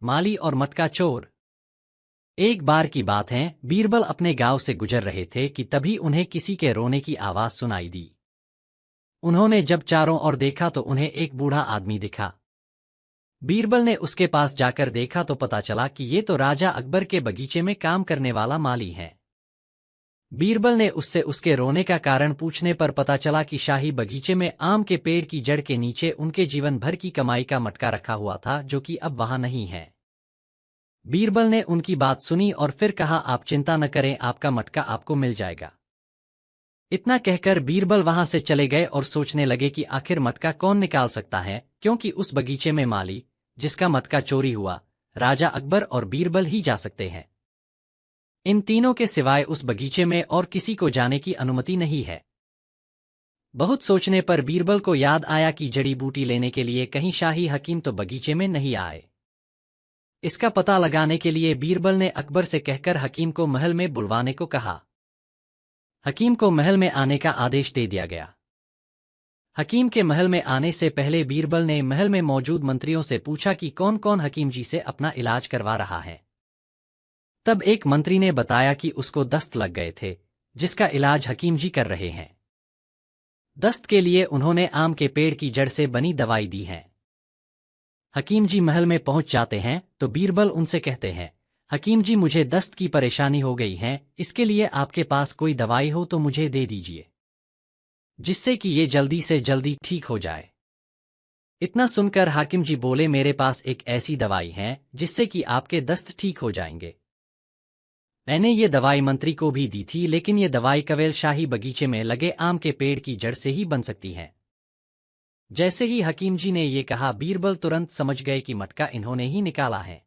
माली और मटका चोर। एक बार की बात है, बीरबल अपने गांव से गुजर रहे थे कि तभी उन्हें किसी के रोने की आवाज सुनाई दी। उन्होंने जब चारों ओर देखा तो उन्हें एक बूढ़ा आदमी दिखा। बीरबल ने उसके पास जाकर देखा तो पता चला कि ये तो राजा अकबर के बगीचे में काम करने वाला माली है। बीरबल ने उससे उसके रोने का कारण पूछने पर पता चला कि शाही बगीचे में आम के पेड़ की जड़ के नीचे उनके जीवन भर की कमाई का मटका रखा हुआ था, जो कि अब वहां नहीं है। बीरबल ने उनकी बात सुनी और फिर कहा, आप चिंता न करें, आपका मटका आपको मिल जाएगा। इतना कहकर बीरबल वहां से चले गए और सोचने लगे कि आखिर मटका कौन निकाल सकता है, क्योंकि उस बगीचे में माली, जिसका मटका चोरी हुआ, राजा अकबर और बीरबल ही जा सकते हैं। इन तीनों के सिवाय उस बगीचे में और किसी को जाने की अनुमति नहीं है। बहुत सोचने पर बीरबल को याद आया कि जड़ी बूटी लेने के लिए कहीं शाही हकीम तो बगीचे में नहीं आए। इसका पता लगाने के लिए बीरबल ने अकबर से कहकर हकीम को महल में बुलवाने को कहा। हकीम को महल में आने का आदेश दे दिया गया। हकीम के महल में आने से पहले बीरबल ने महल में मौजूद मंत्रियों से पूछा कि कौन कौन हकीम जी से अपना इलाज करवा रहा है। तब एक मंत्री ने बताया कि उसको दस्त लग गए थे, जिसका इलाज हकीम जी कर रहे हैं। दस्त के लिए उन्होंने आम के पेड़ की जड़ से बनी दवाई दी है। हकीम जी महल में पहुंच जाते हैं तो बीरबल उनसे कहते हैं, हकीम जी, मुझे दस्त की परेशानी हो गई है, इसके लिए आपके पास कोई दवाई हो तो मुझे दे दीजिए, जिससे कि ये जल्दी से जल्दी ठीक हो जाए। इतना सुनकर हाकिम जी बोले, मेरे पास एक ऐसी दवाई है जिससे कि आपके दस्त ठीक हो जाएंगे। मैंने ये दवाई मंत्री को भी दी थी, लेकिन ये दवाई केवल शाही बगीचे में लगे आम के पेड़ की जड़ से ही बन सकती है। जैसे ही हकीम जी ने ये कहा, बीरबल तुरंत समझ गए कि मटका इन्होंने ही निकाला है।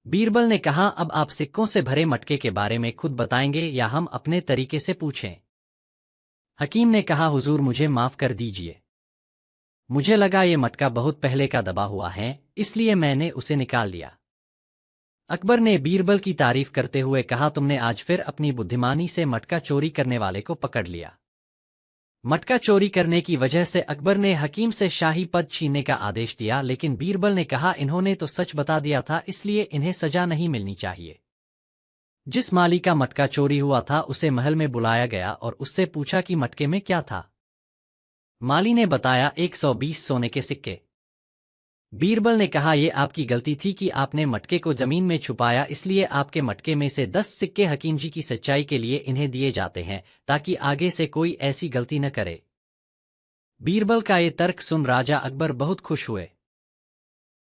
बीरबल ने कहा, अब आप सिक्कों से भरे मटके के बारे में खुद बताएंगे या हम अपने तरीके से पूछें? हकीम ने कहा, हुजूर, मुझे माफ कर दीजिए। मुझे लगा ये मटका बहुत पहले का दबा हुआ है, इसलिए मैंने उसे निकाल लिया। अकबर ने बीरबल की तारीफ करते हुए कहा, तुमने आज फिर अपनी बुद्धिमानी से मटका चोरी करने वाले को पकड़ लिया। मटका चोरी करने की वजह से अकबर ने हकीम से शाही पद छीनने का आदेश दिया, लेकिन बीरबल ने कहा, इन्होंने तो सच बता दिया था, इसलिए इन्हें सजा नहीं मिलनी चाहिए। जिस माली का मटका चोरी हुआ था उसे महल में बुलाया गया और उससे पूछा कि मटके में क्या था। माली ने बताया, 120 सोने के सिक्के। बीरबल ने कहा, यह आपकी गलती थी कि आपने मटके को जमीन में छुपाया, इसलिए आपके मटके में से 10 सिक्के हकीम जी की सच्चाई के लिए इन्हें दिए जाते हैं, ताकि आगे से कोई ऐसी गलती न करे। बीरबल का ये तर्क सुन राजा अकबर बहुत खुश हुए।